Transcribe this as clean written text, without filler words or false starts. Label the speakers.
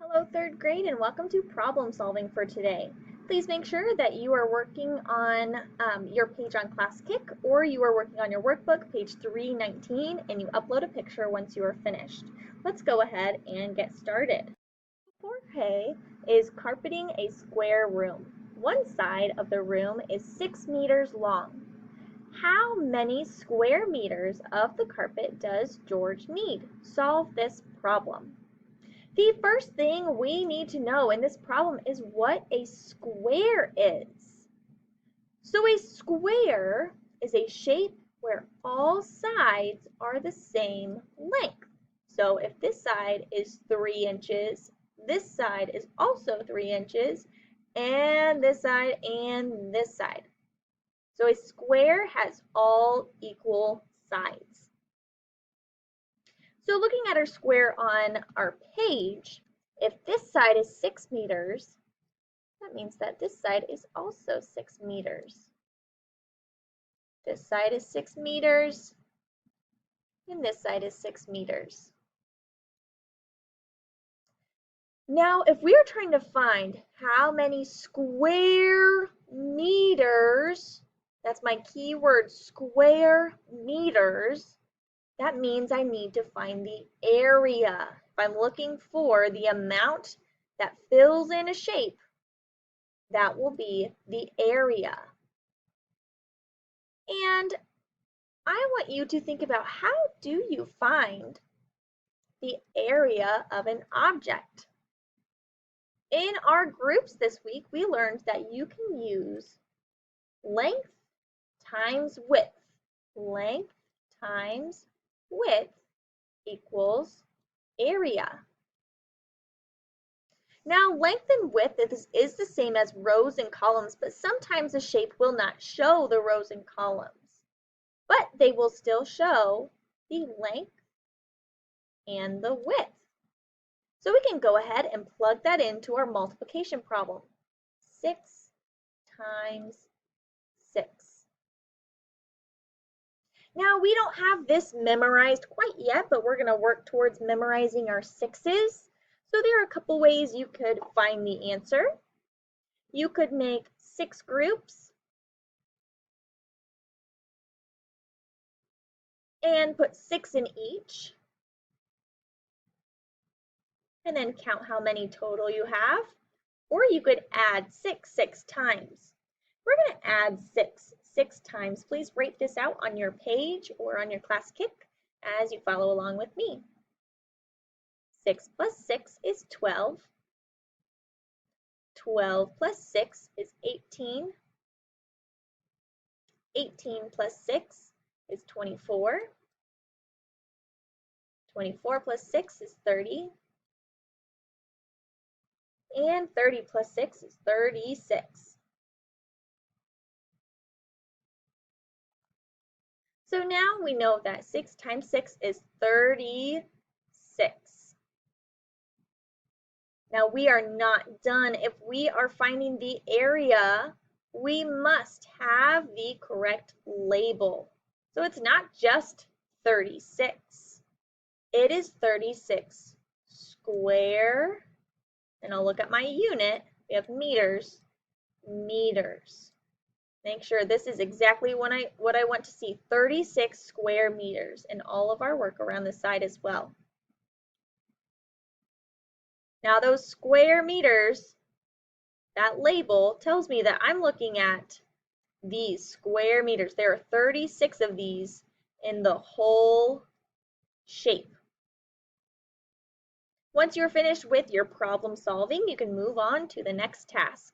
Speaker 1: Hello, third grade, and welcome to problem solving for today. Please make sure that you are working on your page on ClassKick, or you are working on your workbook, page 319, and you upload a picture once you are finished. Let's go ahead and get started. Jorge is carpeting a square room. One side of the room is 6 meters long. How many square meters of the carpet does George need? Solve this problem. The first thing we need to know in this problem is what a square is. So a square is a shape where all sides are the same length. So if this side is 3 inches, this side is also 3 inches, and this side and this side. So a square has all equal sides. So looking at our square on our page, if this side is 6 meters, that means that this side is also 6 meters. This side is 6 meters, and this side is 6 meters. Now, if we are trying to find how many square meters, that's my key word, square meters, that means I need to find the area. If I'm looking for the amount that fills in a shape, that will be the area. And I want you to think about, how do you find the area of an object? In our groups this week, we learned that you can use length times width. Length times width equals area. Now, length and width is the same as rows and columns, but sometimes a shape will not show the rows and columns, but they will still show the length and the width. So we can go ahead and plug that into our multiplication problem. 6 times 6. Now, we don't have this memorized quite yet, but we're going to work towards memorizing our 6's. So there are a couple ways you could find the answer. You could make 6 groups and put 6 in each, and then count how many total you have. Or you could add 6 times. We're going to add 6 times. Please write this out on your page or on your ClassKick as you follow along with me. 6 plus 6 is 12. 12 plus 6 is 18. 18 plus 6 is 24. 24 plus 6 is 30. And 30 plus 6 is 36. So now we know that 6 times 6 is 36. Now we are not done. If we are finding the area, we must have the correct label. So it's not just 36. It is 36 square, and I'll look at my unit. We have meters, meters. Make sure this is exactly what I want to see, 36 square meters, and all of our work around the side as well. Now those square meters, that label tells me that I'm looking at these square meters. There are 36 of these in the whole shape. Once you're finished with your problem solving, you can move on to the next task.